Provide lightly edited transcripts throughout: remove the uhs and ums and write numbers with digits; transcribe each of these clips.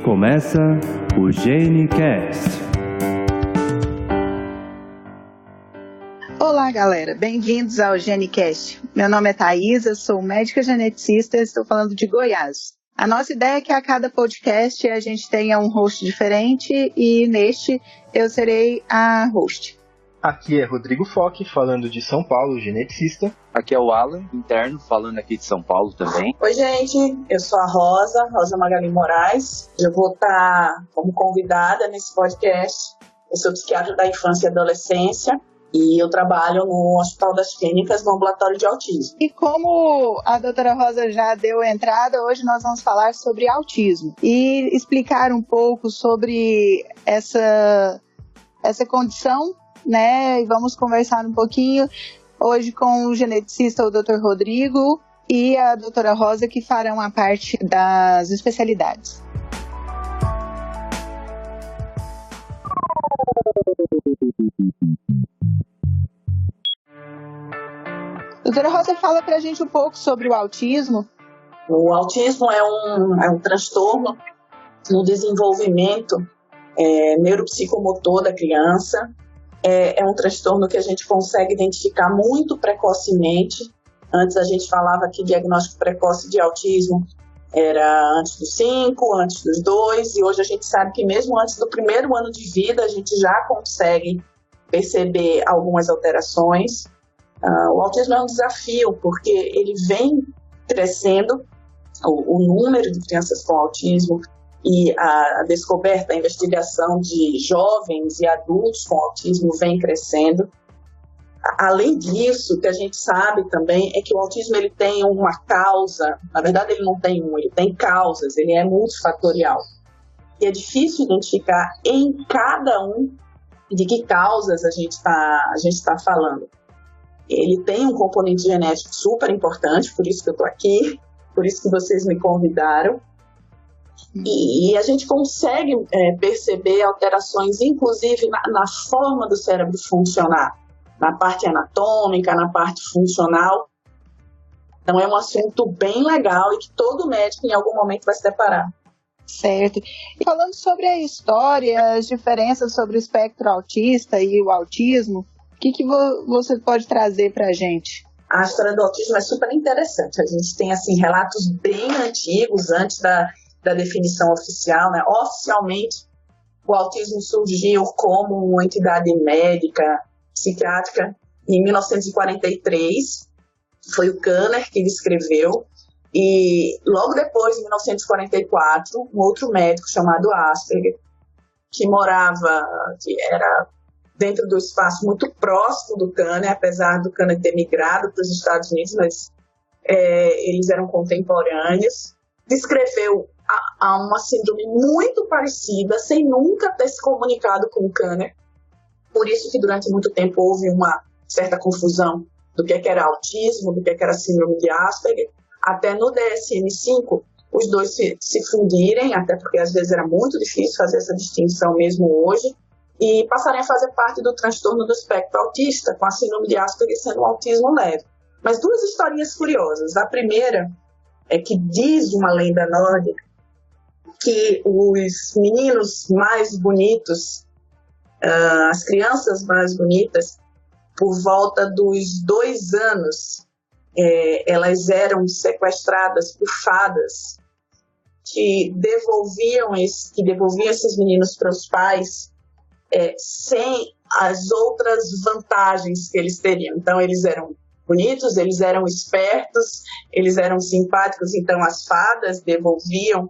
começa o GeneCast. Olá, galera. Bem-vindos ao GeneCast. Meu nome é Thaisa, sou médica geneticista e estou falando de Goiás. A nossa ideia é que a cada podcast a gente tenha um host diferente e neste eu serei a host. Aqui é Rodrigo Fock, falando de São Paulo, geneticista. Aqui é o Alan, interno, falando aqui de São Paulo também. Oi, gente, eu sou a Rosa Magali Moraes. Eu vou estar como convidada nesse podcast. Eu sou psiquiatra da infância e adolescência e eu trabalho no Hospital das Clínicas, no ambulatório de autismo. E como a doutora Rosa já deu a entrada, hoje nós vamos falar sobre autismo e explicar um pouco sobre essa condição, né? E vamos conversar um pouquinho hoje com o geneticista, o Dr. Rodrigo, e a doutora Rosa, que farão a parte das especialidades. Doutora Rosa, fala pra gente um pouco sobre o autismo. O autismo é um transtorno no desenvolvimento neuropsicomotor da criança. É um transtorno que a gente consegue identificar muito precocemente. Antes a gente falava que diagnóstico precoce de autismo era antes dos 5, antes dos 2, e hoje a gente sabe que mesmo antes do primeiro ano de vida a gente já consegue perceber algumas alterações. O autismo é um desafio porque ele vem crescendo, o número de crianças com autismo e a descoberta, a investigação de jovens e adultos com autismo vem crescendo. Além disso, o que a gente sabe também é que o autismo ele tem uma causa, na verdade ele não tem ele tem causas, ele é multifatorial. E é difícil identificar em cada um de que causas a gente tá falando. Ele tem um componente genético super importante, por isso que eu estou aqui, por isso que vocês me convidaram. E a gente consegue perceber alterações, inclusive na forma do cérebro funcionar, na parte anatômica, na parte funcional. Então é um assunto bem legal e que todo médico em algum momento vai se deparar. Certo. E falando sobre a história, as diferenças sobre o espectro autista e o autismo, o que você pode trazer para a gente? A história do autismo é super interessante. A gente tem relatos bem antigos, antes da definição oficial, né? Oficialmente, o autismo surgiu como uma entidade médica, psiquiátrica, em 1943. Foi o Kanner que descreveu. E logo depois, em 1944, um outro médico chamado Asperger, que era dentro do espaço muito próximo do Kanner, apesar do Kanner ter migrado para os Estados Unidos, mas eles eram contemporâneos, descreveu uma síndrome muito parecida, sem nunca ter se comunicado com o Kanner. Por isso que durante muito tempo houve uma certa confusão do que era autismo, do que era síndrome de Asperger, até no DSM-5 os dois se fundirem, até porque às vezes era muito difícil fazer essa distinção mesmo hoje, e passarem a fazer parte do transtorno do espectro autista, com a síndrome de Asperger sendo um autismo leve. Mas duas historinhas curiosas. A primeira é que diz uma lenda nórdica que os meninos mais bonitos, as crianças mais bonitas, por volta dos 2 anos, elas eram sequestradas por fadas que devolviam esses meninos para os pais sem as outras vantagens que eles teriam. Então, eles eram bonitos, eles eram espertos, eles eram simpáticos, então as fadas devolviam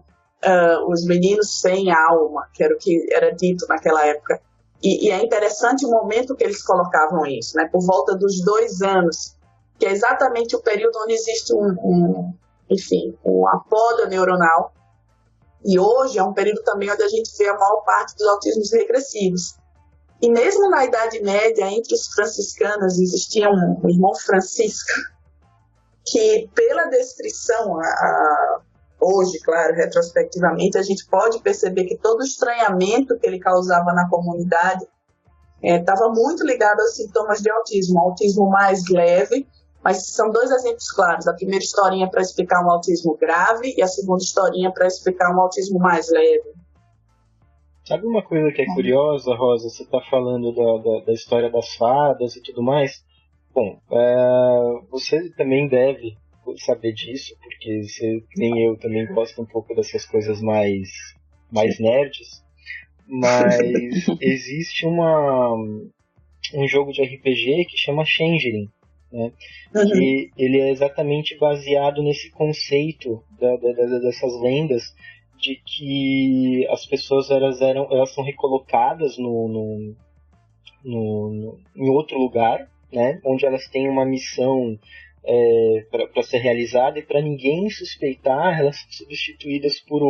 os meninos sem alma, que era o que era dito naquela época. E é interessante o momento que eles colocavam isso, né? Por volta dos 2 anos, que é exatamente o período onde existe um apodo neuronal. E hoje é um período também onde a gente vê a maior parte dos autismos regressivos. E mesmo na Idade Média, entre os franciscanos, existia um irmão Francisco, que pela descrição, hoje, claro, retrospectivamente, a gente pode perceber que todo o estranhamento que ele causava na comunidade estava muito ligado aos sintomas de autismo. Autismo mais leve, mas são 2 exemplos claros. A primeira historinha para explicar um autismo grave e a segunda historinha para explicar um autismo mais leve. Sabe uma coisa que é curiosa, Rosa? Você está falando da história das fadas e tudo mais. Bom, você também deve saber disso, porque você, nem eu, também gosto um pouco dessas coisas mais nerds. Mas existe um jogo de RPG que chama Changeling, né? Que ele é exatamente baseado nesse conceito dessas lendas de que as pessoas elas são recolocadas em outro lugar, né? Onde elas têm uma missão para ser realizada, e para ninguém suspeitar, elas são substituídas por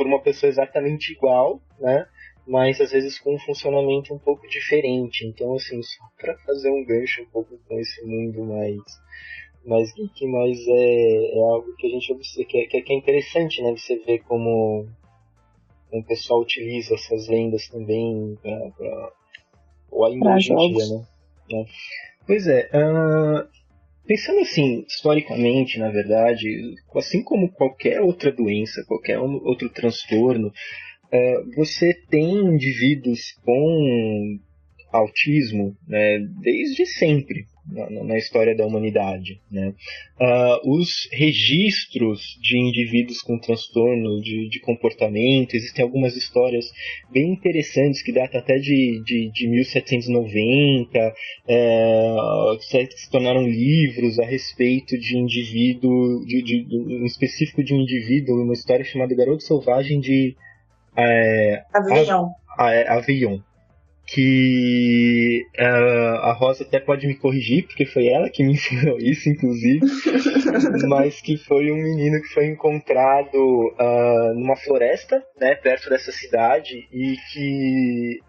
uma pessoa exatamente igual, né? Mas às vezes com um funcionamento um pouco diferente. Então, assim, só para fazer um gancho um pouco com esse mundo mais geek, mas é algo que a gente observa, que é interessante, né? Você ver como o pessoal utiliza essas lendas também ou ainda hoje em dia, né? Pois é, pensando assim, historicamente, na verdade, assim como qualquer outra doença, qualquer outro transtorno, você tem indivíduos com autismo, né, desde sempre na história da humanidade, né? Os registros de indivíduos com transtorno de comportamento, existem algumas histórias bem interessantes que datam até de 1790, que se tornaram livros a respeito de indivíduo, em específico de um indivíduo, uma história chamada Garoto Selvagem de Aveyron, que a Rosa até pode me corrigir, porque foi ela que me ensinou isso, inclusive, mas que foi um menino que foi encontrado numa floresta, né, perto dessa cidade, e que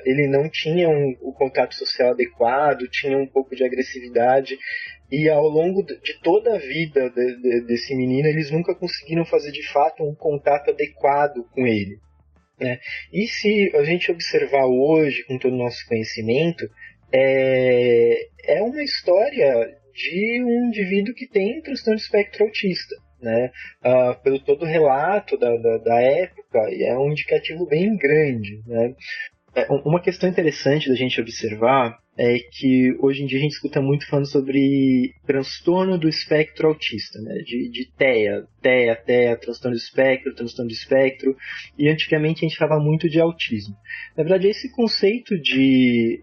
ele não tinha o contato social adequado, tinha um pouco de agressividade, e ao longo de toda a vida desse menino, eles nunca conseguiram fazer de fato um contato adequado com ele. E se a gente observar hoje, com todo o nosso conhecimento, é uma história de um indivíduo que tem transtorno de espectro autista, né? Pelo todo o relato da época, é um indicativo bem grande, né? Uma questão interessante da gente observar é que hoje em dia a gente escuta muito falando sobre transtorno do espectro autista, né? De TEA, transtorno do espectro, e antigamente a gente falava muito de autismo. Na verdade, esse conceito de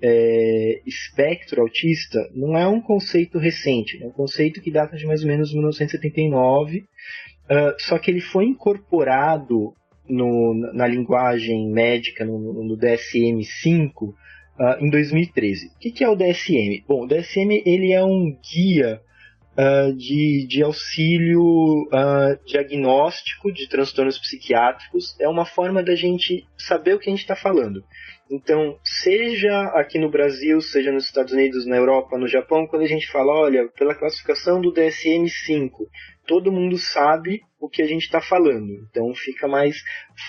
espectro autista não é um conceito recente, é um conceito que data de mais ou menos 1979, só que ele foi incorporado na linguagem médica, no DSM-5, em 2013. O que é o DSM? Bom, o DSM ele é um guia de auxílio diagnóstico de transtornos psiquiátricos. É uma forma da gente saber o que a gente está falando. Então, seja aqui no Brasil, seja nos Estados Unidos, na Europa, no Japão, quando a gente fala, olha, pela classificação do DSM-5, todo mundo sabe o que a gente está falando. Então, fica mais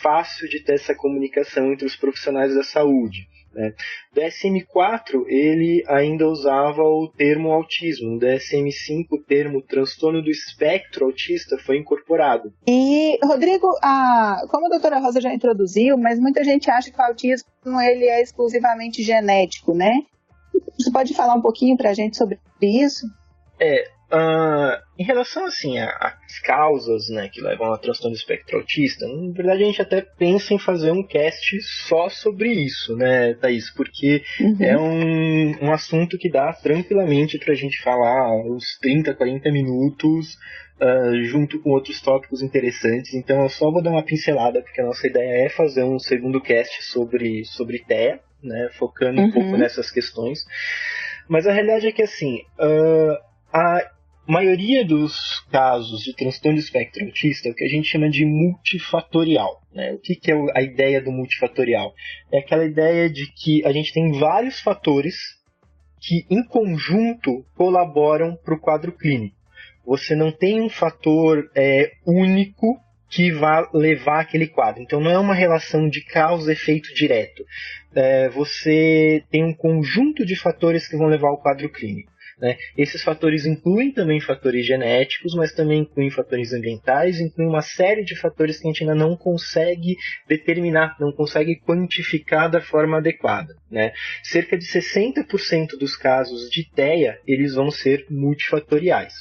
fácil de ter essa comunicação entre os profissionais da saúde, né? O DSM-4, ele ainda usava o termo autismo. No DSM-5, o termo transtorno do espectro autista foi incorporado. E, Rodrigo, como a doutora Rosa já introduziu, mas muita gente acha que o autismo ele é exclusivamente genético, né? Você pode falar um pouquinho para a gente sobre isso? Em relação assim às causas, né, que levam ao transtorno do espectro autista, na verdade a gente até pensa em fazer um cast só sobre isso, né, Thaís? Porque é um assunto que dá tranquilamente para a gente falar uns 30, 40 minutos, junto com outros tópicos interessantes. Então eu só vou dar uma pincelada, porque a nossa ideia é fazer um segundo cast sobre TEA, né, focando um pouco nessas questões. Mas a realidade é que assim, a maioria dos casos de transtorno de espectro autista é o que a gente chama de multifatorial, né? O que é a ideia do multifatorial? É aquela ideia de que a gente tem vários fatores que em conjunto colaboram para o quadro clínico. Você não tem um fator único que vai levar aquele quadro. Então não é uma relação de causa e efeito direto. Você tem um conjunto de fatores que vão levar ao quadro clínico. né? Esses fatores incluem também fatores genéticos, mas também incluem fatores ambientais, incluem uma série de fatores que a gente ainda não consegue determinar, não consegue quantificar da forma adequada, né? Cerca de 60% dos casos de TEA, eles vão ser multifatoriais.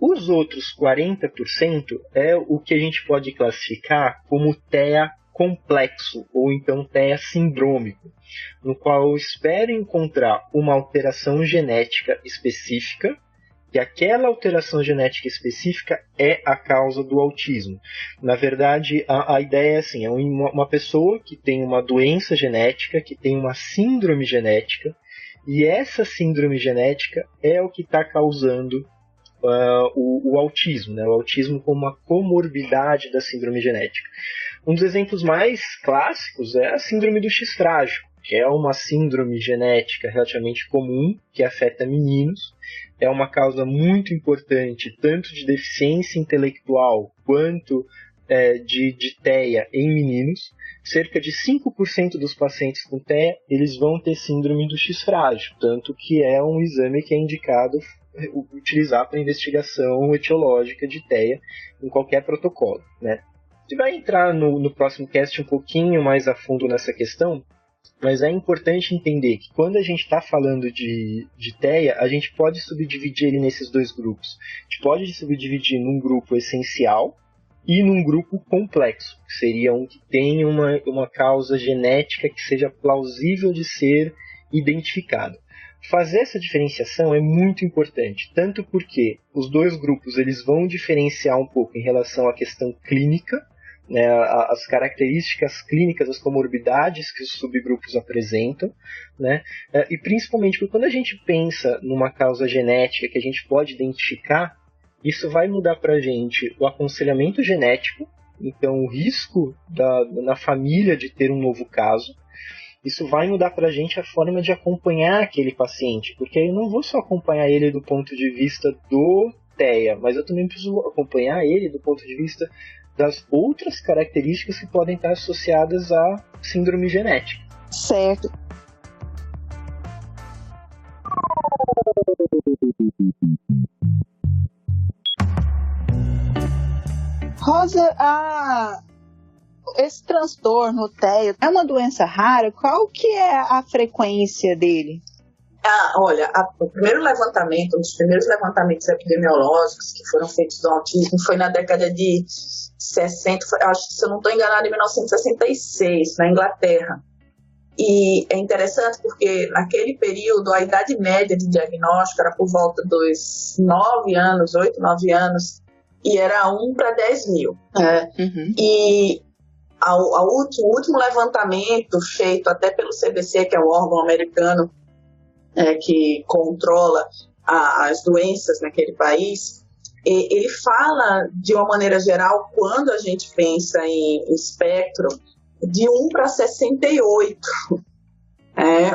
Os outros 40% é o que a gente pode classificar como TEA complexo, ou então TEA sindrômico, no qual eu espero encontrar uma alteração genética específica, que aquela alteração genética específica é a causa do autismo. Na verdade, a ideia é assim, é uma pessoa que tem uma doença genética, que tem uma síndrome genética, e essa síndrome genética é o que está causando o autismo, né? O autismo como uma comorbidade da síndrome genética. Um dos exemplos mais clássicos é a síndrome do X frágil, que é uma síndrome genética relativamente comum, que afeta meninos. É uma causa muito importante, tanto de deficiência intelectual quanto de TEA em meninos. Cerca de 5% dos pacientes com TEA, eles vão ter síndrome do X frágil, tanto que é um exame que é indicado utilizar para investigação etiológica de TEA em qualquer protocolo, né? A gente vai entrar no próximo cast um pouquinho mais a fundo nessa questão, mas é importante entender que quando a gente está falando de TEA, a gente pode subdividir ele nesses dois grupos. A gente pode subdividir num grupo essencial e num grupo complexo, que seria um que tem uma causa genética que seja plausível de ser identificada. Fazer essa diferenciação é muito importante, tanto porque os dois grupos eles vão diferenciar um pouco em relação à questão clínica, né, as características clínicas, as comorbidades que os subgrupos apresentam, né, e principalmente porque quando a gente pensa numa causa genética que a gente pode identificar, isso vai mudar para a gente o aconselhamento genético, então o risco na família de ter um novo caso. Isso vai mudar para a gente a forma de acompanhar aquele paciente, porque eu não vou só acompanhar ele do ponto de vista do TEA, mas eu também preciso acompanhar ele do ponto de vista das outras características que podem estar associadas à síndrome genética. Certo. Rosa, esse transtorno, o TEA, é uma doença rara? Qual que é a frequência dele? Olha, o primeiro levantamento, um dos primeiros levantamentos epidemiológicos que foram feitos do autismo foi na década de 60, acho que se eu não estou enganado, em 1966, na Inglaterra. E é interessante porque naquele período a idade média de diagnóstico era por volta dos 9 anos, 8, 9 anos, e era 1 para 10 mil. E o último levantamento feito até pelo CDC, que é o órgão americano que controla as doenças naquele país, ele fala, de uma maneira geral, quando a gente pensa em espectro, de 1 para 68,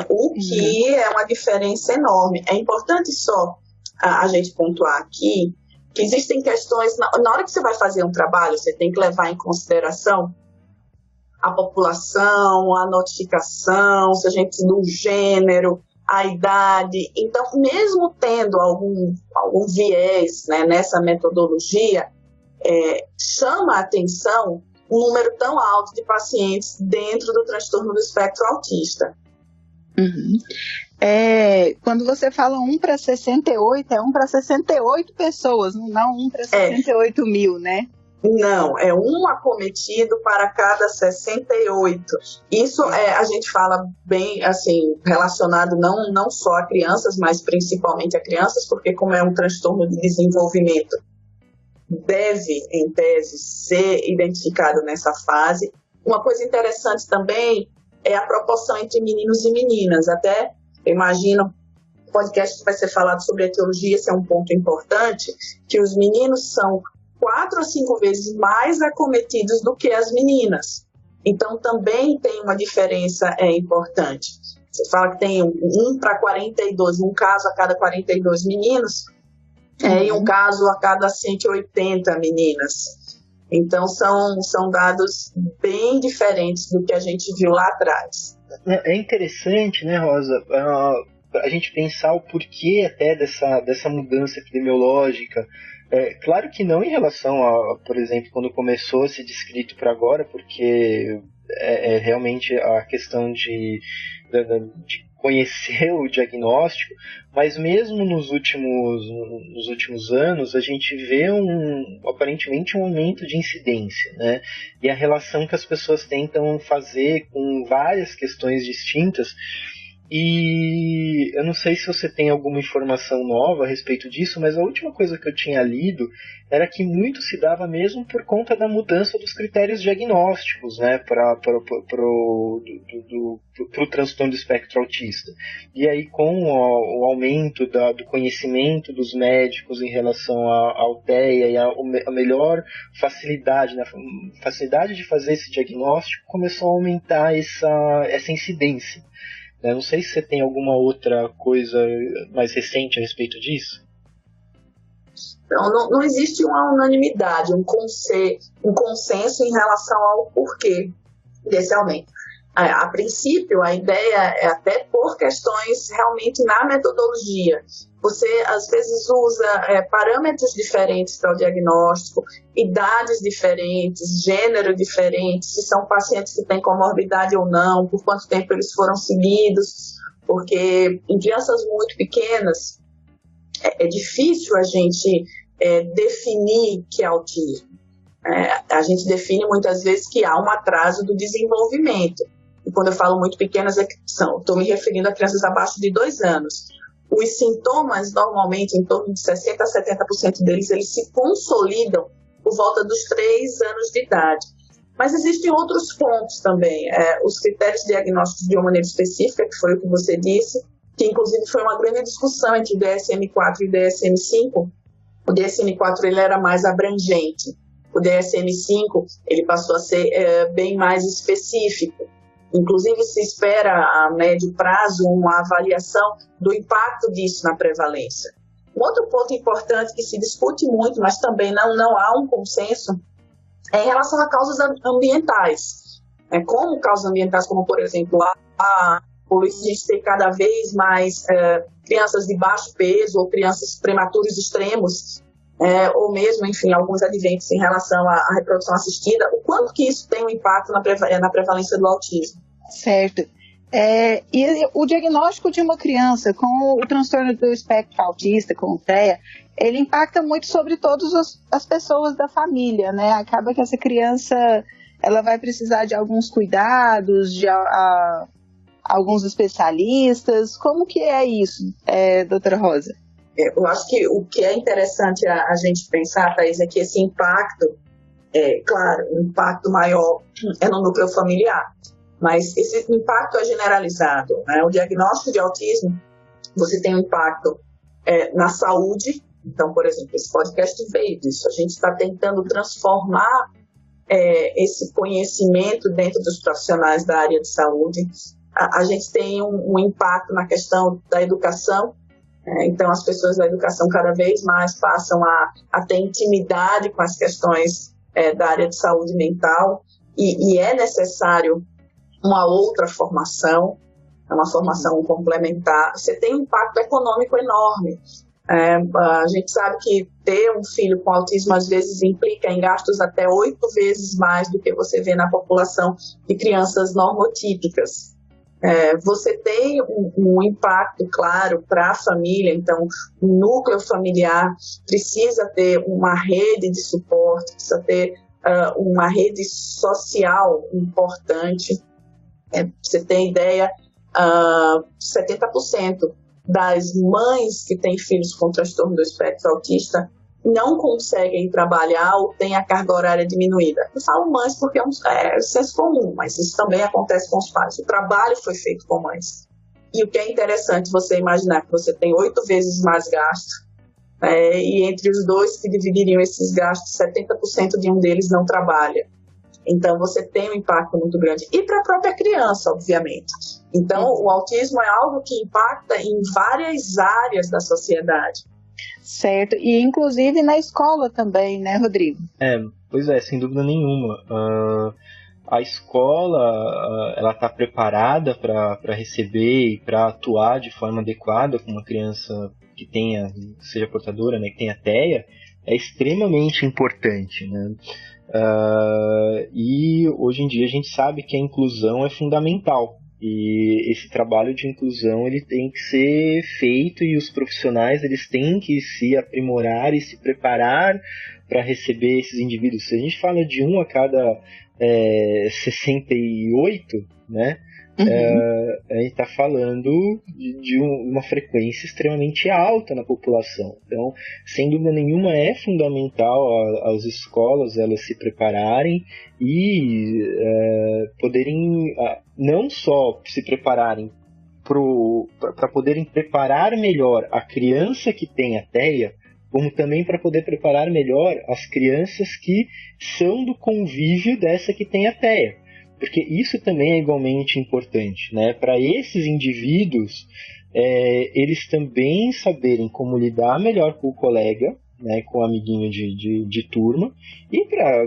o que é uma diferença enorme. É importante só a gente pontuar aqui que existem questões, na hora que você vai fazer um trabalho, você tem que levar em consideração a população, a notificação, se a gente do gênero, a idade. Então, mesmo tendo algum viés, né, nessa metodologia, chama a atenção um número tão alto de pacientes dentro do transtorno do espectro autista. Quando você fala 1 para 68, é 1 para 68 pessoas, não 1 para 68 mil, né? Não, é um acometido para cada 68. Isso a gente fala bem assim, relacionado não só a crianças, mas principalmente a crianças, porque como é um transtorno de desenvolvimento, deve, em tese, ser identificado nessa fase. Uma coisa interessante também é a proporção entre meninos e meninas. Até, eu imagino, o podcast vai ser falado sobre etiologia, esse é um ponto importante, que os meninos são 4 a 5 vezes mais acometidos do que as meninas. Então, também tem uma diferença importante. Você fala que tem 1 para 42, um caso a cada 42 meninos, e um caso a cada 180 meninas. Então, são dados bem diferentes do que a gente viu lá atrás. É interessante, né, Rosa? a gente pensar o porquê até dessa mudança epidemiológica. Claro que não em relação a, por exemplo, quando começou a ser descrito para agora, porque realmente a questão de conhecer o diagnóstico, mas mesmo nos últimos anos a gente vê aparentemente um aumento de incidência, né? E a relação que as pessoas tentam fazer com várias questões distintas. E eu não sei se você tem alguma informação nova a respeito disso, mas a última coisa que eu tinha lido era que muito se dava mesmo por conta da mudança dos critérios diagnósticos, né, para o transtorno do espectro autista. E aí, com o aumento do conhecimento dos médicos em relação ao TEA e a melhor facilidade, né, facilidade de fazer esse diagnóstico, começou a aumentar essa incidência. Eu não sei se você tem alguma outra coisa mais recente a respeito disso. Não existe uma unanimidade, um consenso em relação ao porquê desse aumento. A princípio, a ideia é até por questões realmente na metodologia. Você, às vezes, usa parâmetros diferentes para o diagnóstico, idades diferentes, gênero diferente, se são pacientes que têm comorbidade ou não, por quanto tempo eles foram seguidos, porque em crianças muito pequenas é difícil a gente definir que é autismo. A gente define muitas vezes que há um atraso do desenvolvimento. E quando eu falo muito pequenas, estou me referindo a crianças abaixo de 2 anos. Os sintomas, normalmente, em torno de 60% a 70% deles, eles se consolidam por volta dos 3 anos de idade. Mas existem outros pontos também. Os critérios diagnósticos de uma maneira específica, que foi o que você disse, que inclusive foi uma grande discussão entre o DSM-4 e o DSM-5. O DSM-4 ele era mais abrangente. O DSM-5 ele passou a ser bem mais específico. Inclusive, se espera a médio prazo uma avaliação do impacto disso na prevalência. Um outro ponto importante que se discute muito, mas também não há um consenso, é em relação a causas ambientais. Como causas ambientais, como, por exemplo, a gente ter cada vez mais crianças de baixo peso ou crianças prematuros extremos, ou mesmo, enfim, alguns adventos em relação à reprodução assistida, o quanto que isso tem um impacto na prevalência do autismo. Certo. E o diagnóstico de uma criança com o transtorno do espectro autista, com o TEA, ele impacta muito sobre todas as pessoas da família, né? Acaba que essa criança ela vai precisar de alguns cuidados, de alguns especialistas. Como que é isso, doutora Rosa? Eu acho que o que é interessante a gente pensar, Thaís, é que esse impacto, claro, o impacto maior é no núcleo familiar, mas esse impacto é generalizado, né? O diagnóstico de autismo, você tem um impacto na saúde. Então, por exemplo, esse podcast veio disso. A gente está tentando transformar esse conhecimento dentro dos profissionais da área de saúde. A gente tem um impacto na questão da educação. Então, as pessoas da educação cada vez mais passam a ter intimidade com as questões da área de saúde mental e é necessário uma outra formação, uma formação complementar. Você tem um impacto econômico enorme. A gente sabe que ter um filho com autismo às vezes implica em gastos até 8 vezes mais do que você vê na população de crianças normotípicas. Você tem um impacto claro para a família, então o núcleo familiar precisa ter uma rede de suporte, precisa ter uma rede social importante. Você tem ideia, 70% das mães que têm filhos com transtorno do espectro autista não conseguem trabalhar ou têm a carga horária diminuída. Eu falo mães porque é senso comum, mas isso também acontece com os pais. O trabalho foi feito com mães. E o que é interessante você imaginar que você tem 8 vezes mais gasto, e entre os dois que dividiriam esses gastos, 70% de um deles não trabalha. Então, você tem um impacto muito grande. E para a própria criança, obviamente. Então, o autismo é algo que impacta em várias áreas da sociedade. Certo. E, inclusive, na escola também, né, Rodrigo? Pois é, sem dúvida nenhuma. a escola ela está preparada para receber e para atuar de forma adequada com uma criança que seja portadora, né, que tenha TEA, é extremamente importante, né? E hoje em dia a gente sabe que a inclusão é fundamental. E esse trabalho de inclusão ele tem que ser feito, e os profissionais eles têm que se aprimorar e se preparar para receber esses indivíduos. Se a gente fala de 1 a cada 68, né? A gente está falando de uma frequência extremamente alta na população. Então, sem dúvida nenhuma, é fundamental as escolas elas se prepararem e poderem não só se prepararem para poderem preparar melhor a criança que tem a TEA, como também para poder preparar melhor as crianças que são do convívio dessa que tem a TEA. Porque isso também é igualmente importante, né? Para esses indivíduos, eles também saberem como lidar melhor com o colega, né? Com o amiguinho de turma, e para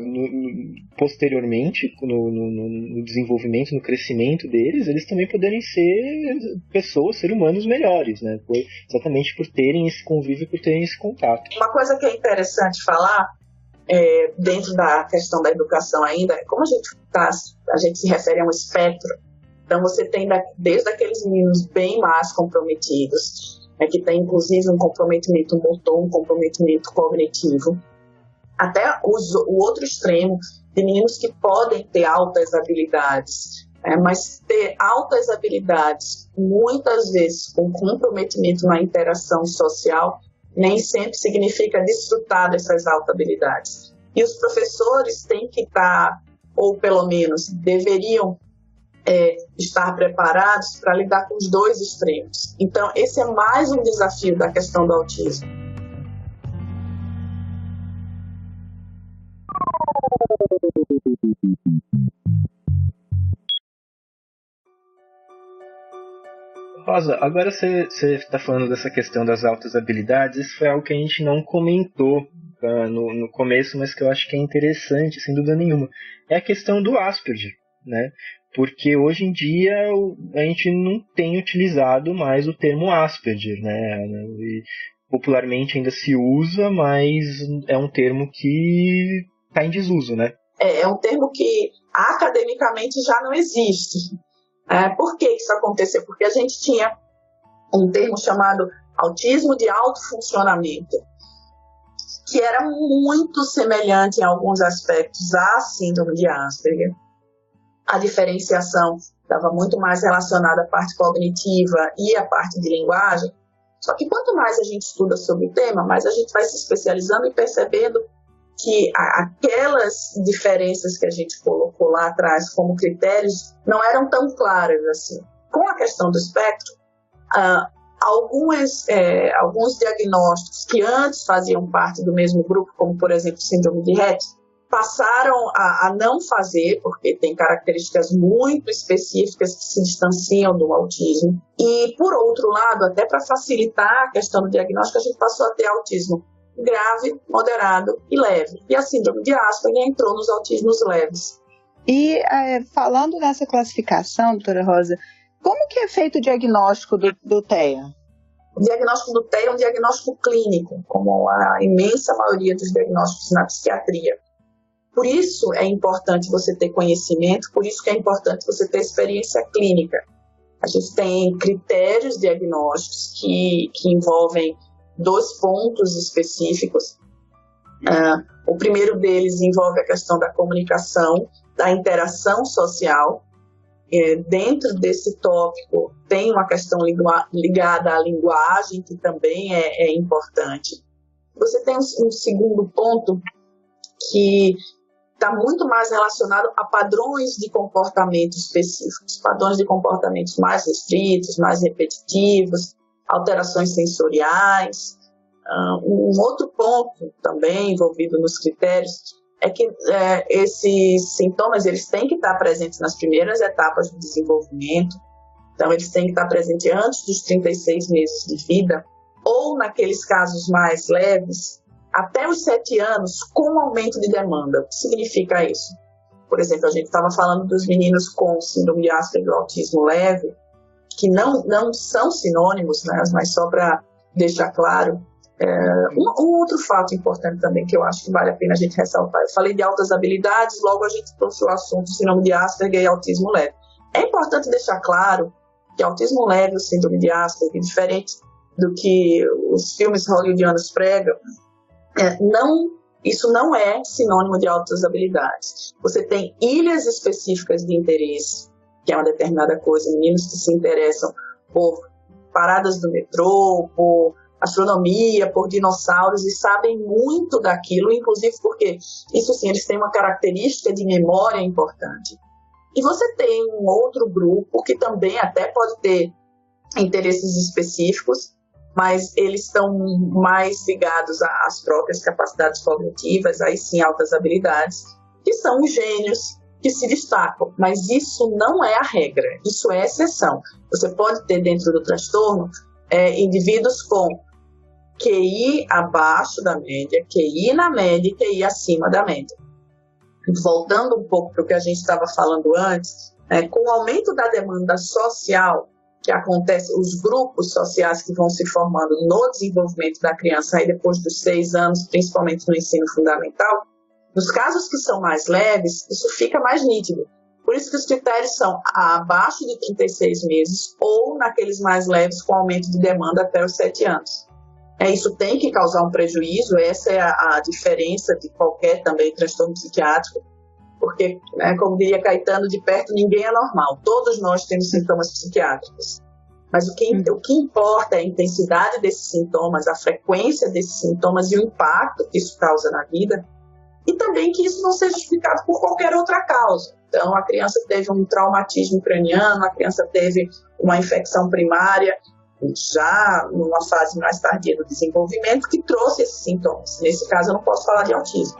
posteriormente, no desenvolvimento, no crescimento deles, eles também poderem ser pessoas, ser humanos melhores, né? Exatamente por terem esse convívio, por terem esse contato. Uma coisa que é interessante falar, dentro da questão da educação ainda, como a gente se refere a um espectro, então você tem desde aqueles meninos bem mais comprometidos, que tem inclusive um comprometimento motor, um comprometimento cognitivo, até o outro extremo de meninos que podem ter altas habilidades, mas ter altas habilidades muitas vezes com comprometimento na interação social nem sempre significa desfrutar dessas altas habilidades. E os professores têm que estar, ou pelo menos deveriam estar preparados para lidar com os dois extremos. Então, esse é mais um desafio da questão do autismo. Rosa, agora você está falando dessa questão das altas habilidades. Isso foi algo que a gente não comentou no começo, mas que eu acho que é interessante, sem dúvida nenhuma. É a questão do Asperger, né? Porque hoje em dia a gente não tem utilizado mais o termo Asperger, né? E popularmente ainda se usa, mas é um termo que está em desuso, né? É um termo que academicamente já não existe. Por que isso aconteceu? Porque a gente tinha um termo chamado autismo de alto funcionamento, que era muito semelhante em alguns aspectos à síndrome de Asperger. A diferenciação estava muito mais relacionada à parte cognitiva e à parte de linguagem. Só que quanto mais a gente estuda sobre o tema, mais a gente vai se especializando e percebendo que aquelas diferenças que a gente colocou lá atrás como critérios não eram tão claras assim. Com a questão do espectro, alguns diagnósticos que antes faziam parte do mesmo grupo, como por exemplo síndrome de Rett, passaram a não fazer, porque tem características muito específicas que se distanciam do autismo. E, por outro lado, até para facilitar a questão do diagnóstico, a gente passou a ter autismo grave, moderado e leve. E a síndrome de Asperger entrou nos autismos leves. E falando nessa classificação, doutora Rosa, como que é feito o diagnóstico do TEA? O diagnóstico do TEA é um diagnóstico clínico, como a imensa maioria dos diagnósticos na psiquiatria. Por isso é importante você ter conhecimento, por isso que é importante você ter experiência clínica. A gente tem critérios diagnósticos que envolvem 2 pontos específicos. O primeiro deles envolve a questão da comunicação, da interação social. Dentro desse tópico tem uma questão ligada à linguagem, que também é importante. Você tem um segundo ponto que está muito mais relacionado a padrões de comportamento específicos, padrões de comportamentos mais restritos, mais repetitivos, alterações sensoriais. Um outro ponto também envolvido nos critérios é que esses sintomas eles têm que estar presentes nas primeiras etapas do desenvolvimento, então eles têm que estar presentes antes dos 36 meses de vida, ou naqueles casos mais leves, até os 7 anos, com aumento de demanda. O que significa isso? por exemplo, a gente estava falando dos meninos com síndrome de Asperger e autismo leve, que não são sinônimos, né, mas só para deixar claro, um outro fato importante também que eu acho que vale a pena a gente ressaltar. Eu falei de altas habilidades, logo a gente trouxe o assunto síndrome de Asperger e autismo leve. É importante deixar claro que autismo leve e síndrome de Asperger, diferente do que os filmes hollywoodianos pregam, isso não é sinônimo de altas habilidades. Você tem ilhas específicas de interesse, que é uma determinada coisa, meninos que se interessam por paradas do metrô, por astronomia, por dinossauros, e sabem muito daquilo, inclusive porque, isso sim, eles têm uma característica de memória importante. E você tem um outro grupo que também até pode ter interesses específicos, mas eles estão mais ligados às próprias capacidades cognitivas, aí sim, altas habilidades, que são os gênios que se destacam. Mas isso não é a regra, isso é exceção. Você pode ter dentro do transtorno indivíduos com QI abaixo da média, QI na média e QI acima da média. Voltando um pouco para o que a gente estava falando antes, com o aumento da demanda social, que acontece, os grupos sociais que vão se formando no desenvolvimento da criança, aí depois dos 6 anos, principalmente no ensino fundamental, nos casos que são mais leves, isso fica mais nítido. Por isso que os critérios são abaixo de 36 meses ou naqueles mais leves com aumento de demanda até os 7 anos. Isso tem que causar um prejuízo, essa é a diferença de qualquer também transtorno psiquiátrico, porque, como diria Caetano, de perto ninguém é normal, todos nós temos sintomas psiquiátricos. Mas o que importa é a intensidade desses sintomas, a frequência desses sintomas e o impacto que isso causa na vida, e também que isso não seja explicado por qualquer outra causa. Então, a criança teve um traumatismo craniano, a criança teve uma infecção primária, já numa fase mais tardia do desenvolvimento, que trouxe esses sintomas. Nesse caso, eu não posso falar de autismo.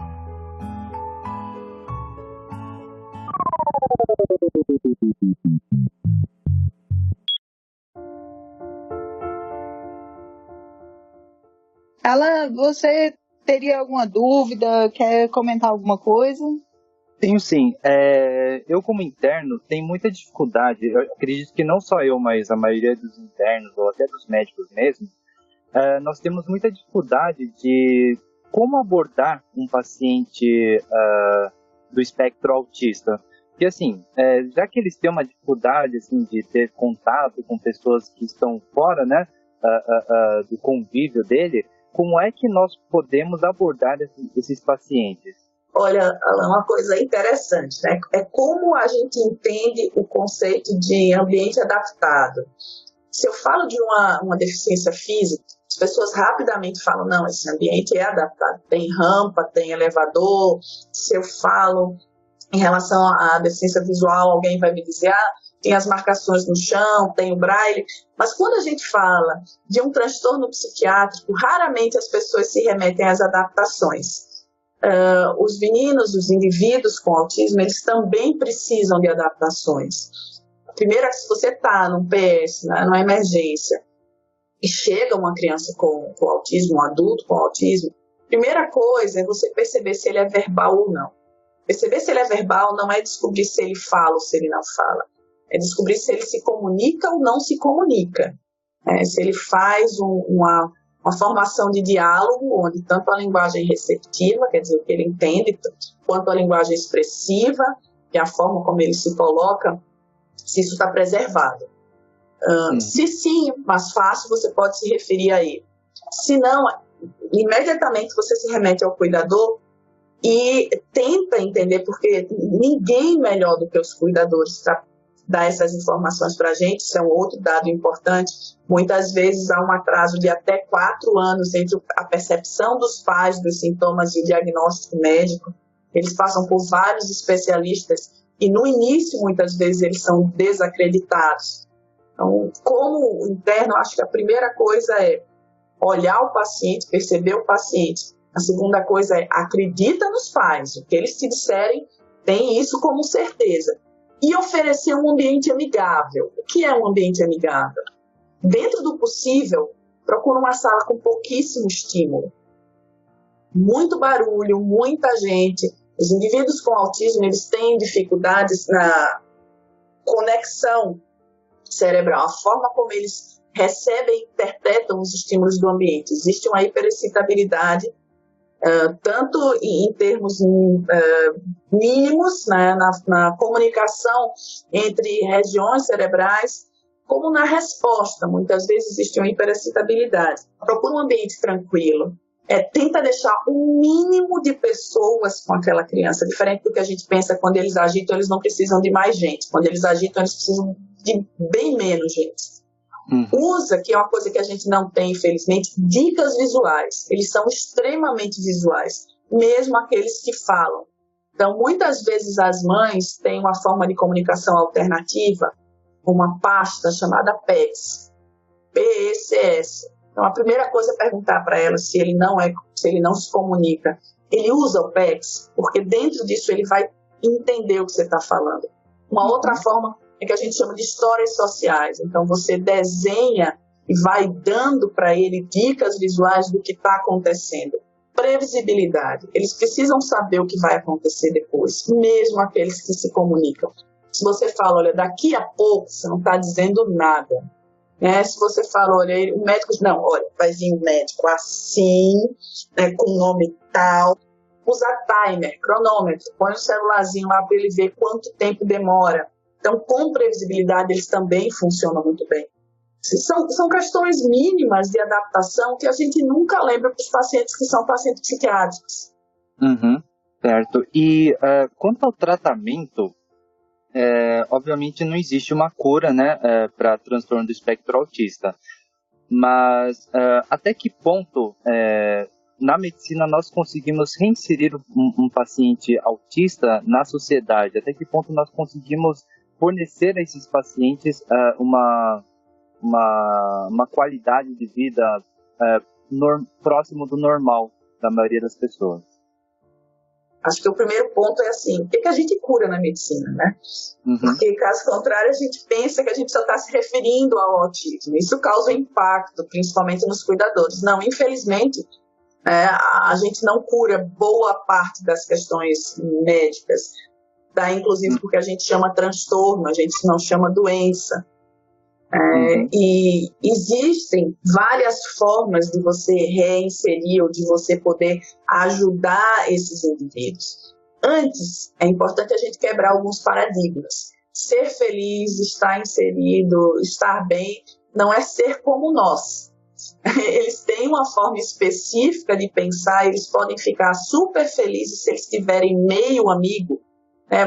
Alan, você teria alguma dúvida? Quer comentar alguma coisa? Tenho sim. Eu, como interno, tenho muita dificuldade. Eu acredito que não só eu, mas a maioria dos internos, ou até dos médicos mesmo, nós temos muita dificuldade de como abordar um paciente do espectro autista. Porque, assim, já que eles têm uma dificuldade assim, de ter contato com pessoas que estão fora, né, do convívio dele, como é que nós podemos abordar esses pacientes? Olha, Alan, uma coisa interessante, né? É como a gente entende o conceito de ambiente adaptado. Se eu falo de uma deficiência física, as pessoas rapidamente falam, não, esse ambiente é adaptado. Tem rampa, tem elevador. Se eu falo em relação à deficiência visual, alguém vai me dizer, tem as marcações no chão, tem o braille. Mas quando a gente fala de um transtorno psiquiátrico, raramente as pessoas se remetem às adaptações. Os meninos, os indivíduos com autismo, eles também precisam de adaptações. Primeiro, se você está num PS, né, numa emergência, e chega uma criança com autismo, um adulto com autismo, primeira coisa é você perceber se ele é verbal ou não. Perceber se ele é verbal não é descobrir se ele fala ou se ele não fala. É descobrir se ele se comunica ou não se comunica. Se ele faz uma formação de diálogo, onde tanto a linguagem receptiva, quer dizer, o que ele entende, quanto a linguagem expressiva, que é a forma como ele se coloca, se isso está preservado. Se sim, mais fácil, você pode se referir a ele. Se não, imediatamente você se remete ao cuidador e tenta entender, porque ninguém melhor do que os cuidadores para dar essas informações para a gente, isso é um outro dado importante. Muitas vezes há um atraso de até 4 anos entre a percepção dos pais dos sintomas e o diagnóstico médico. Eles passam por vários especialistas e no início, muitas vezes, eles são desacreditados. Então, como interno, acho que a primeira coisa é olhar o paciente, perceber o paciente. A segunda coisa é acredita nos pais. O que eles te disserem, tem isso como certeza. E oferecer um ambiente amigável. O que é um ambiente amigável? Dentro do possível, procura uma sala com pouquíssimo estímulo. Muito barulho, muita gente, Os indivíduos com autismo, eles têm dificuldades na conexão cerebral, a forma como eles recebem e interpretam os estímulos do ambiente. Existe uma hiperexcitabilidade, tanto em termos mínimos, né, na comunicação entre regiões cerebrais, como na resposta. Muitas vezes existe uma hiperexcitabilidade. Procura um ambiente tranquilo. Tenta deixar o mínimo de pessoas com aquela criança, diferente do que a gente pensa. Quando eles agitam, eles não precisam de mais gente. Quando eles agitam, eles precisam de bem menos gente. Usa, que é uma coisa que a gente não tem, infelizmente, dicas visuais. Eles são extremamente visuais, mesmo aqueles que falam. Então, muitas vezes as mães têm uma forma de comunicação alternativa, uma pasta chamada PECS, P-E-C-S. Então, a primeira coisa é perguntar para ela se ele não se comunica. Ele usa o PECS, porque dentro disso ele vai entender o que você está falando. Uma outra forma é que a gente chama de histórias sociais. Então, você desenha e vai dando para ele dicas visuais do que está acontecendo. Previsibilidade. Eles precisam saber o que vai acontecer depois, mesmo aqueles que se comunicam. Se você fala, olha, daqui a pouco, você não está dizendo nada. Se você fala, olha, o médico diz, não, olha, vai vir o médico assim, com o nome tal. Usa timer, cronômetro, põe um celularzinho lá para ele ver quanto tempo demora. Então, com previsibilidade, eles também funcionam muito bem. São questões mínimas de adaptação que a gente nunca lembra para os pacientes que são pacientes psiquiátricos. Certo. E quanto ao tratamento, obviamente não existe uma cura, né, para transtorno do espectro autista. Mas até que ponto, na medicina, nós conseguimos reinserir um paciente autista na sociedade? Até que ponto nós conseguimos fornecer a esses pacientes uma qualidade de vida próximo do normal da maioria das pessoas? Acho que o primeiro ponto é assim, o que a gente cura na medicina, né? Porque, caso contrário, a gente pensa que a gente só está se referindo ao autismo. Isso causa impacto, principalmente nos cuidadores. Não, infelizmente, a gente não cura boa parte das questões médicas. Daí, inclusive, porque a gente chama transtorno, a gente não chama doença. E existem várias formas de você reinserir ou de você poder ajudar esses indivíduos. Antes, é importante a gente quebrar alguns paradigmas. Ser feliz, estar inserido, estar bem, não é ser como nós. Eles têm uma forma específica de pensar, eles podem ficar super felizes se eles tiverem meio amigo,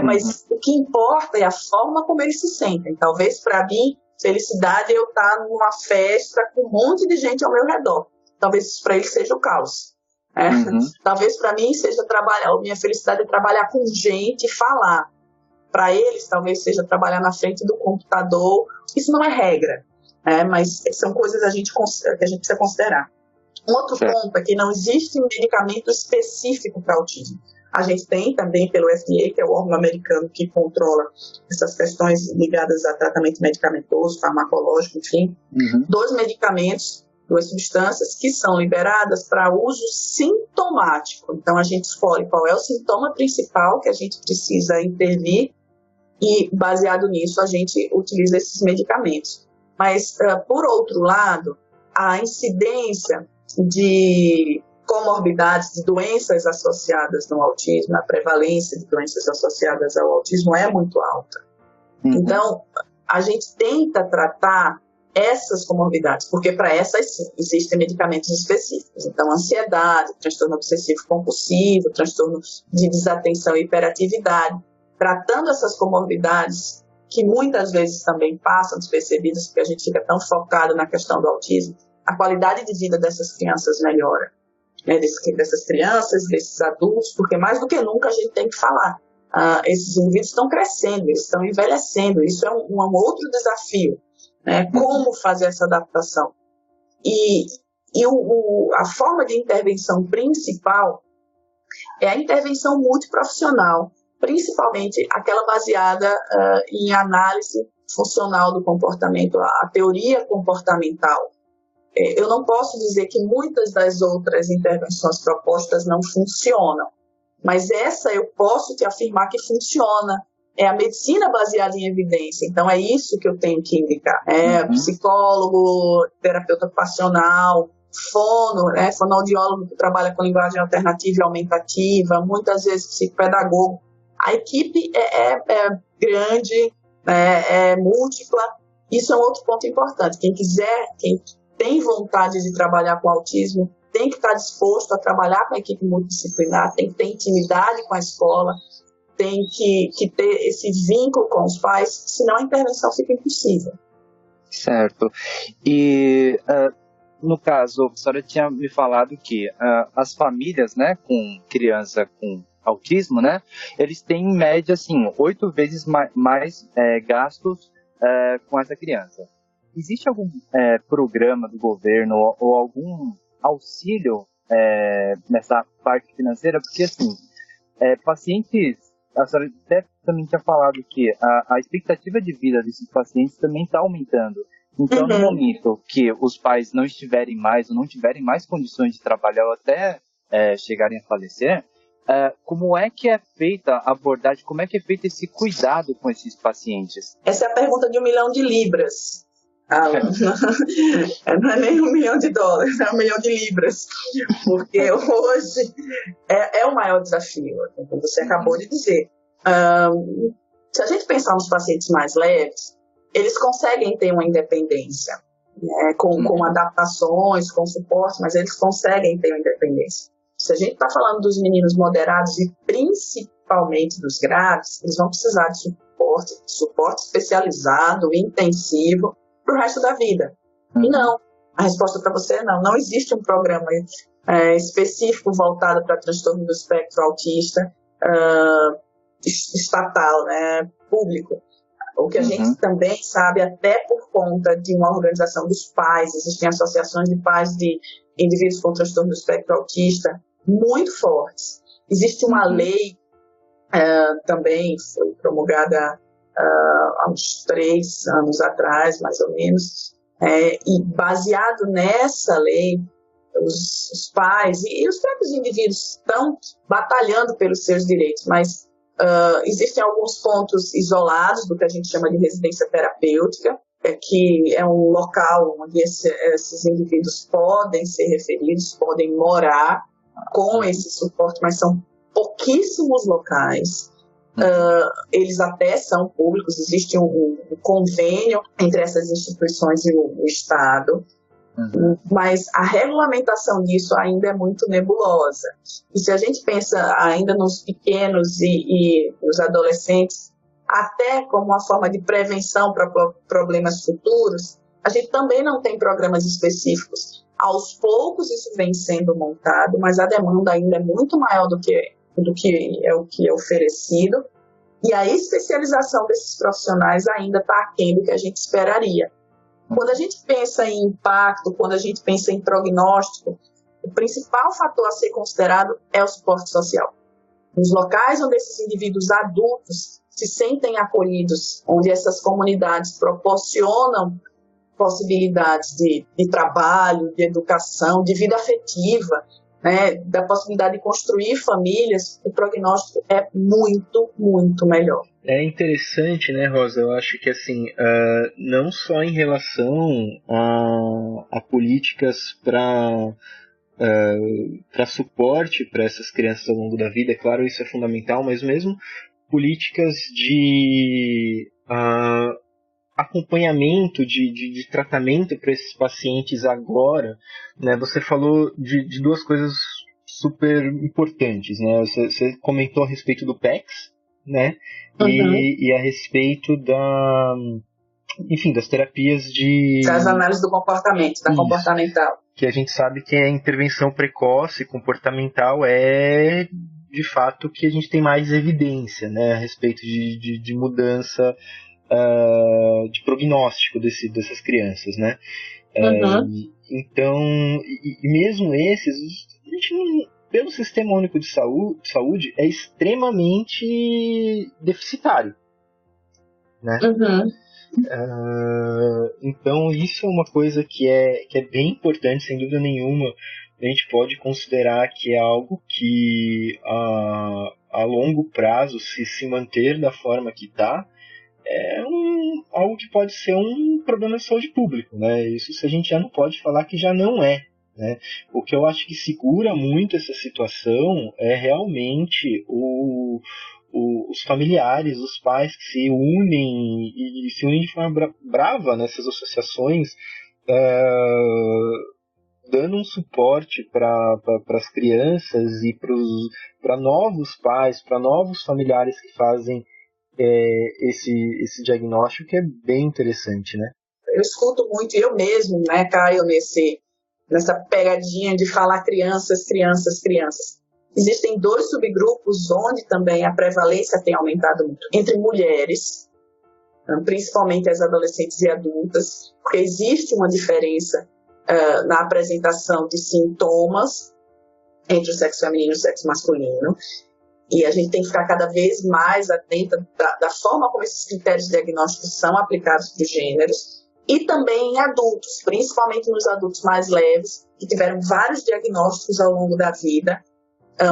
mas o que importa é a forma como eles se sentem. Talvez para mim, felicidade é eu estar numa festa com um monte de gente ao meu redor. Talvez isso para eles seja o caos. Talvez para mim seja trabalhar, minha felicidade é trabalhar com gente e falar. Para eles talvez seja trabalhar na frente do computador. Isso não é regra, mas são coisas que a gente precisa considerar. Um outro ponto é que não existe medicamento específico para autismo. A gente tem também pelo FDA, que é o órgão americano que controla essas questões ligadas a tratamento medicamentoso, farmacológico, enfim, 2 medicamentos, 2 substâncias que são liberadas para uso sintomático. Então, a gente escolhe qual é o sintoma principal que a gente precisa intervir e, baseado nisso, a gente utiliza esses medicamentos. Mas, por outro lado, a incidência de comorbidades, de doenças associadas no autismo, a prevalência de doenças associadas ao autismo é muito alta. Então, a gente tenta tratar essas comorbidades, porque para essas sim, existem medicamentos específicos. Então, ansiedade, transtorno obsessivo compulsivo, transtorno de desatenção e hiperatividade. Tratando essas comorbidades, que muitas vezes também passam despercebidas, porque a gente fica tão focado na questão do autismo, a qualidade de vida dessas crianças melhora. Dessas crianças, desses adultos, porque mais do que nunca a gente tem que falar. Esses indivíduos estão crescendo, eles estão envelhecendo, isso é um outro desafio, como fazer essa adaptação. E a forma de intervenção principal é a intervenção multiprofissional, principalmente aquela baseada em análise funcional do comportamento, a teoria comportamental. Eu não posso dizer que muitas das outras intervenções propostas não funcionam, Mas essa eu posso te afirmar que funciona. É a medicina baseada em evidência. Então, é isso que eu tenho que indicar. Psicólogo, terapeuta ocupacional, fono, fonoaudiólogo que trabalha com linguagem alternativa e aumentativa, muitas vezes psicopedagogo. A equipe é grande, é múltipla. Isso é um outro ponto importante. Quem quiser, quem tem vontade de trabalhar com autismo, tem que estar disposto a trabalhar com a equipe multidisciplinar, tem que ter intimidade com a escola, tem que ter esse vínculo com os pais, senão a intervenção fica impossível. Certo. E, no caso, a senhora tinha me falado que as famílias, né, com criança com autismo, né, eles têm, em média, assim, 8 vezes mais gastos com essa criança. Existe algum programa do governo ou algum auxílio nessa parte financeira? Porque, assim, pacientes, a senhora até também tinha falado que a expectativa de vida desses pacientes também está aumentando. Então, no momento que os pais não estiverem mais, ou não tiverem mais condições de trabalhar ou até chegarem a falecer, como é que é feita a abordagem, como é que é feito esse cuidado com esses pacientes? Essa é a pergunta de 1 milhão de libras. Não é nem $1 milhão, é $1 milhão de libras. Porque hoje é o maior desafio, como você acabou de dizer. Se a gente pensar nos pacientes mais leves, eles conseguem ter uma independência, né, com adaptações, com suporte, mas eles conseguem ter uma independência. Se a gente está falando dos meninos moderados e principalmente dos graves, eles vão precisar de suporte especializado, intensivo, para o resto da vida. E não, a resposta para você é não. Não existe um programa específico voltado para transtorno do espectro autista estatal, né, público. O que a gente também sabe, até por conta de uma organização dos pais, existem associações de pais de indivíduos com transtorno do espectro autista muito fortes. Existe uma lei também, foi promulgada há uns 3 anos atrás, mais ou menos, e baseado nessa lei, os pais e os próprios indivíduos estão batalhando pelos seus direitos, mas existem alguns pontos isolados do que a gente chama de residência terapêutica, que é um local onde esses indivíduos podem ser referidos, podem morar com esse suporte, mas são pouquíssimos locais. Eles até são públicos, existe um convênio entre essas instituições e o Estado, mas a regulamentação disso ainda é muito nebulosa. E se a gente pensa ainda nos pequenos e nos adolescentes, até como uma forma de prevenção para problemas futuros, a gente também não tem programas específicos. Aos poucos isso vem sendo montado, mas a demanda ainda é muito maior do que é o que é oferecido, e a especialização desses profissionais ainda está aquém do que a gente esperaria. Quando a gente pensa em impacto, quando a gente pensa em prognóstico, o principal fator a ser considerado é o suporte social. Nos locais onde esses indivíduos adultos se sentem acolhidos, onde essas comunidades proporcionam possibilidades de trabalho, de educação, de vida afetiva, né, da possibilidade de construir famílias, o prognóstico é muito, muito melhor. É interessante, né, Rosa? Eu acho que, assim, não só em relação a políticas para suporte para essas crianças ao longo da vida, é claro, isso é fundamental, mas mesmo políticas de acompanhamento, de tratamento para esses pacientes agora, né? Você falou de 2 coisas super importantes, né? Você comentou a respeito do PECS, né? E a respeito das terapias das análises do comportamento, da comportamental. Que a gente sabe que a intervenção precoce comportamental é, de fato, que a gente tem mais evidência, né? A respeito de mudança de prognóstico dessas crianças, né? Então, e mesmo esses, a gente pelo Sistema Único de Saúde é extremamente deficitário, né? Então isso é uma coisa que é bem importante, sem dúvida nenhuma. A gente pode considerar que é algo que longo prazo, se manter da forma que está, é algo que pode ser um problema de saúde pública, né? Isso a gente já não pode falar que já não é, né? O que eu acho que segura muito essa situação é realmente os familiares, os pais que se unem e se unem de forma brava nessas associações, dando um suporte para as crianças e para novos pais, para novos familiares que fazem esse diagnóstico, que é bem interessante, né? Eu escuto muito, eu mesmo, né, caio nessa pegadinha de falar crianças. Existem 2 subgrupos onde também a prevalência tem aumentado muito, entre mulheres, principalmente as adolescentes e adultas, porque existe uma diferença na apresentação de sintomas entre o sexo feminino e o sexo masculino. E a gente tem que ficar cada vez mais atenta da forma como esses critérios diagnósticos são aplicados para os gêneros, e também em adultos, principalmente nos adultos mais leves, que tiveram vários diagnósticos ao longo da vida,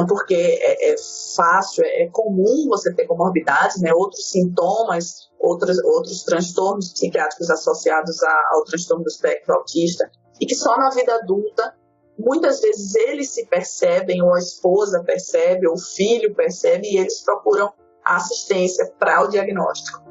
porque é fácil, é comum você ter comorbidades, né, outros sintomas, outros transtornos psiquiátricos associados ao transtorno do espectro autista, e que só na vida adulta muitas vezes eles se percebem, ou a esposa percebe, ou o filho percebe, e eles procuram assistência para o diagnóstico.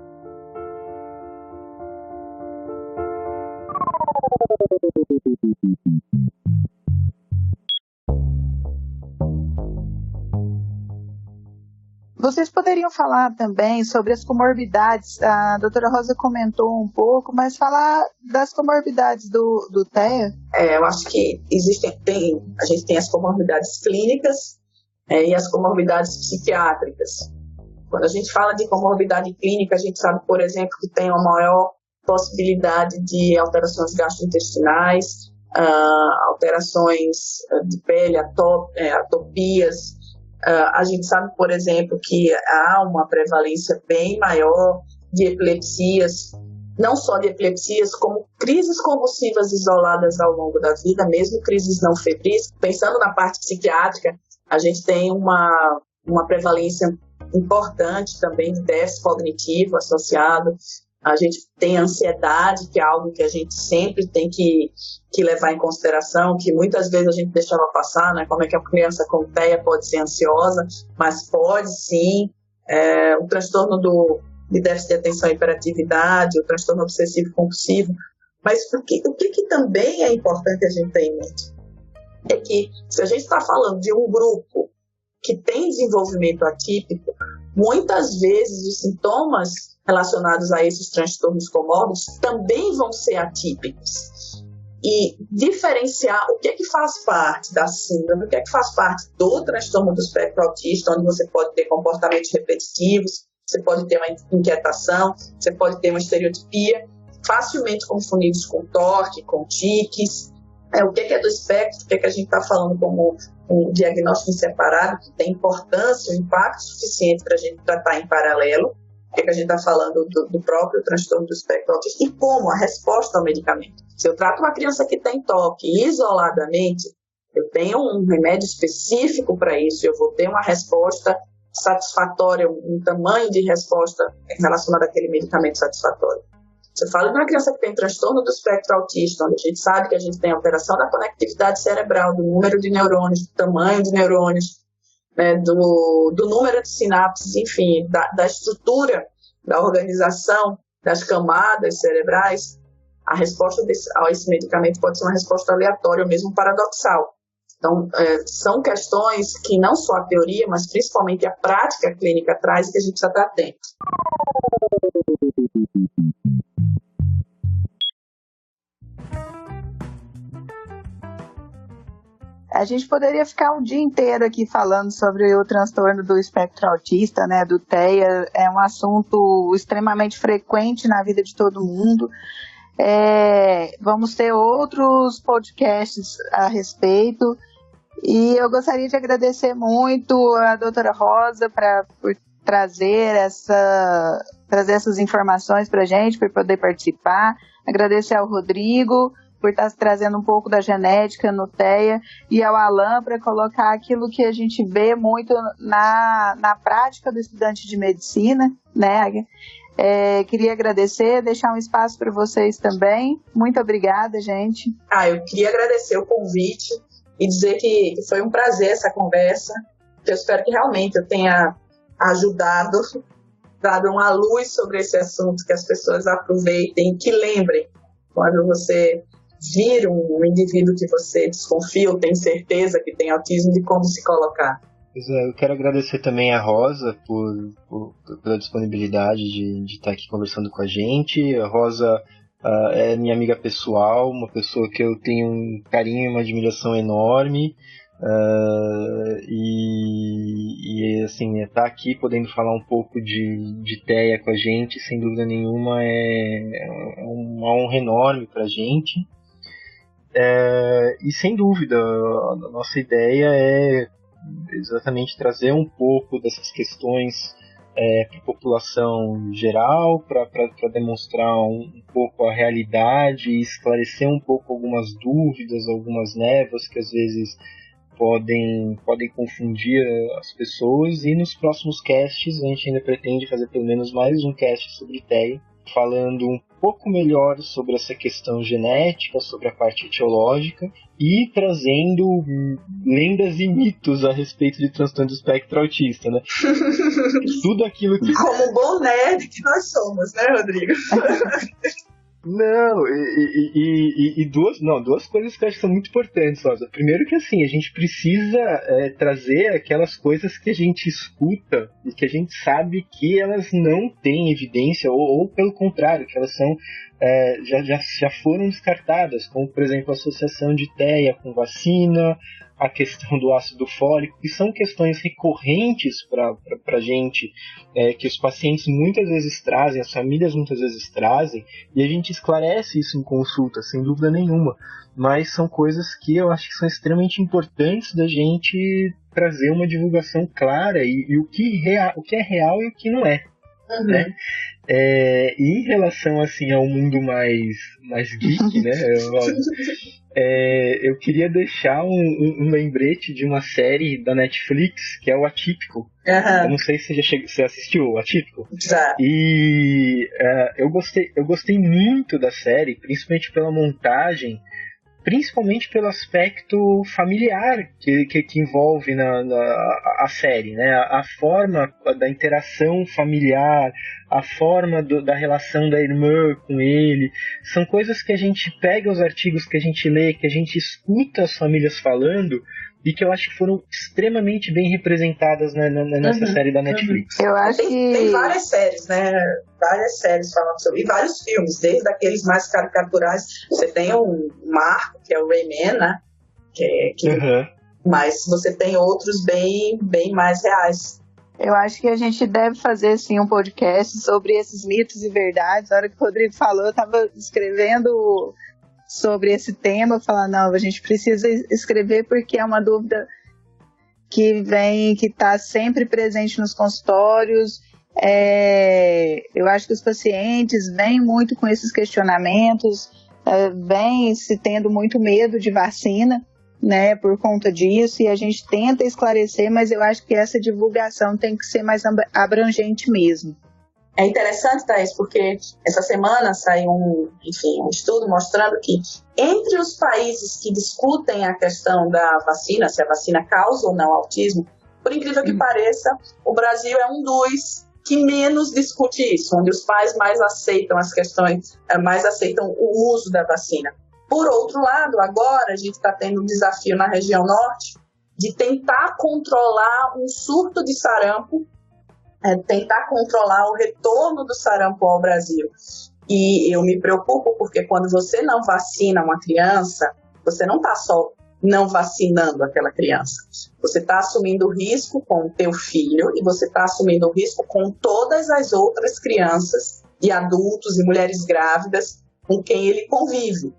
Vocês poderiam falar também sobre as comorbidades? A doutora Rosa comentou um pouco, mas falar das comorbidades do TEA? Eu acho que a gente tem as comorbidades clínicas e as comorbidades psiquiátricas. Quando a gente fala de comorbidade clínica, a gente sabe, por exemplo, que tem uma maior possibilidade de alterações gastrointestinais, alterações de pele, atopias. A gente sabe, por exemplo, que há uma prevalência bem maior de epilepsias, não só de epilepsias, como crises convulsivas isoladas ao longo da vida, mesmo crises não febris. Pensando na parte psiquiátrica, a gente tem uma prevalência importante também de déficit cognitivo associado. A gente tem ansiedade, que é algo que a gente sempre tem que levar em consideração, que muitas vezes a gente deixava passar, né? Como é que a criança com TEA pode ser ansiosa, mas pode sim. O transtorno de déficit de atenção e hiperatividade, o transtorno obsessivo-compulsivo. Mas o que também é importante a gente ter em mente é que, se a gente está falando de um grupo que tem desenvolvimento atípico, muitas vezes os sintomas relacionados a esses transtornos comórbidos também vão ser atípicos. E diferenciar o que é que faz parte da síndrome, o que é que faz parte do transtorno do espectro autista, onde você pode ter comportamentos repetitivos, você pode ter uma inquietação, você pode ter uma estereotipia, facilmente confundidos com toque, com tiques. O que é do espectro, o que é que a gente está falando como um diagnóstico em separado, que tem importância, um impacto suficiente para a gente tratar em paralelo. O que é que a gente está falando do próprio transtorno do espectro autista e como a resposta ao medicamento. Se eu trato uma criança que tem toque isoladamente, eu tenho um remédio específico para isso, eu vou ter uma resposta satisfatória, um tamanho de resposta relacionada àquele medicamento satisfatório. Você fala de uma criança que tem transtorno do espectro autista, onde a gente sabe que a gente tem alteração da conectividade cerebral, do número de neurônios, do tamanho de neurônios, né, do número de sinapses, enfim, da estrutura, da organização das camadas cerebrais. A resposta a esse medicamento pode ser uma resposta aleatória ou mesmo paradoxal. Então, são questões que não só a teoria, mas principalmente a prática clínica traz e que a gente precisa estar atento. A gente poderia ficar um dia inteiro aqui falando sobre o transtorno do espectro autista, né, do TEA. É um assunto extremamente frequente na vida de todo mundo. Vamos ter outros podcasts a respeito. E eu gostaria de agradecer muito a doutora Rosa por trazer essas informações para a gente, por poder participar. Agradecer ao Rodrigo por estar trazendo um pouco da genética no TEA, e ao Alan para colocar aquilo que a gente vê muito na prática do estudante de medicina, né? Queria agradecer, deixar um espaço para vocês também. Muito obrigada, gente. Eu queria agradecer o convite e dizer que foi um prazer essa conversa, que eu espero que realmente eu tenha ajudado, dado uma luz sobre esse assunto, que as pessoas aproveitem, que lembrem, quando você vir um indivíduo que você desconfia ou tem certeza que tem autismo, de como se colocar. Eu quero agradecer também a Rosa pela disponibilidade de estar aqui conversando com a gente. A Rosa é minha amiga pessoal, uma pessoa que eu tenho um carinho e uma admiração enorme. Assim, estar aqui podendo falar um pouco de TEA com a gente, sem dúvida nenhuma, é uma honra enorme para a gente. E sem dúvida, a nossa ideia é exatamente trazer um pouco dessas questões para a população geral, para demonstrar um pouco a realidade e esclarecer um pouco algumas dúvidas, algumas névoas que às vezes podem confundir as pessoas. E nos próximos casts a gente ainda pretende fazer pelo menos mais um cast sobre TEA, falando um pouco melhor sobre essa questão genética, sobre a parte etiológica, e trazendo lendas e mitos a respeito de transtorno do espectro autista, né? Tudo aquilo que... Como bom nerd que nós somos, né, Rodrigo? Não, duas coisas que eu acho que são muito importantes, Rosa. Primeiro que, assim, a gente precisa trazer aquelas coisas que a gente escuta e que a gente sabe que elas não têm evidência, ou pelo contrário, que elas são, já foram descartadas, como, por exemplo, a associação de TEA com vacina, a questão do ácido fólico, que são questões recorrentes para a gente, que os pacientes muitas vezes trazem, as famílias muitas vezes trazem, e a gente esclarece isso em consulta, sem dúvida nenhuma, mas são coisas que eu acho que são extremamente importantes da gente trazer uma divulgação clara e o que é real e o que não é. Uhum. Né? E em relação assim, ao mundo mais geek, né? Eu queria deixar um lembrete de uma série da Netflix, que é o Atípico. Uhum. Eu não sei se você assistiu o Atípico. Já. E eu gostei muito da série, principalmente pela montagem, principalmente pelo aspecto familiar que envolve a série, né? A forma da interação familiar, a forma da relação da irmã com ele, são coisas que a gente pega os artigos que a gente lê, que a gente escuta as famílias falando, e que eu acho que foram extremamente bem representadas nessa série da Netflix. Eu acho tem várias séries, né? Várias séries falando sobre... E vários filmes, desde aqueles mais caricaturais. Você tem o Marco, que é o Rayman, né? Mas você tem outros bem mais reais. Eu acho que a gente deve fazer, sim, um podcast sobre esses mitos e verdades. Na hora que o Rodrigo falou, eu estava escrevendo sobre esse tema, falar, não, a gente precisa escrever porque é uma dúvida que está sempre presente nos consultórios. Eu acho que os pacientes vêm muito com esses questionamentos, vêm se tendo muito medo de vacina, né, por conta disso, e a gente tenta esclarecer, mas eu acho que essa divulgação tem que ser mais abrangente mesmo. É interessante, Thaís, porque essa semana saiu um estudo mostrando que entre os países que discutem a questão da vacina, se a vacina causa ou não autismo, por incrível que pareça, o Brasil é um dos que menos discute isso, onde os pais mais aceitam as questões, mais aceitam o uso da vacina. Por outro lado, agora a gente está tendo um desafio na região norte de tentar controlar um surto de sarampo, tentar controlar o retorno do sarampo ao Brasil. E eu me preocupo porque quando você não vacina uma criança, você não está só não vacinando aquela criança. Você está assumindo o risco com o teu filho e você está assumindo o risco com todas as outras crianças e adultos e mulheres grávidas com quem ele convive.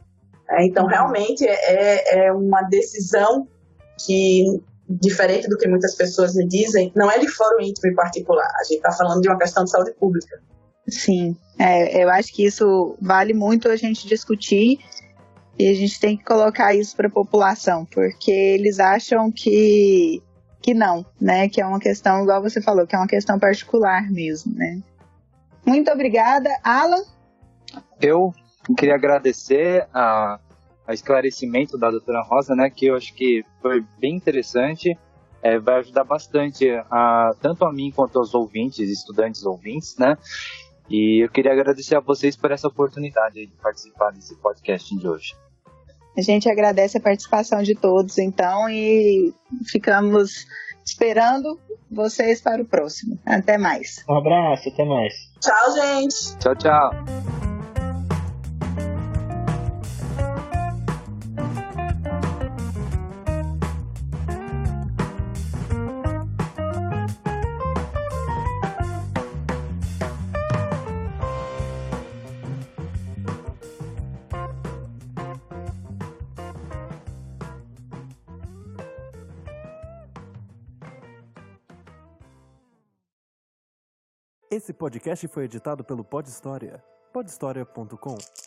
Então, realmente, é uma decisão que, diferente do que muitas pessoas me dizem, não é de fórum íntimo em particular. A gente está falando de uma questão de saúde pública. Sim, eu acho que isso vale muito a gente discutir E a gente tem que colocar isso para a população, porque eles acham que não, né? Que é uma questão, igual você falou, que é uma questão particular mesmo, né? Muito obrigada. Alan? Eu queria agradecer a esclarecimento da doutora Rosa, né? Que eu acho que foi bem interessante. Vai ajudar bastante tanto a mim quanto aos ouvintes, estudantes ouvintes, né? E eu queria agradecer a vocês por essa oportunidade de participar desse podcast de hoje. A gente agradece a participação de todos, então, e ficamos esperando vocês para o próximo. Até mais. Um abraço, até mais. Tchau, gente. Tchau, tchau. Esse podcast foi editado pelo Pod História, podhistoria.com.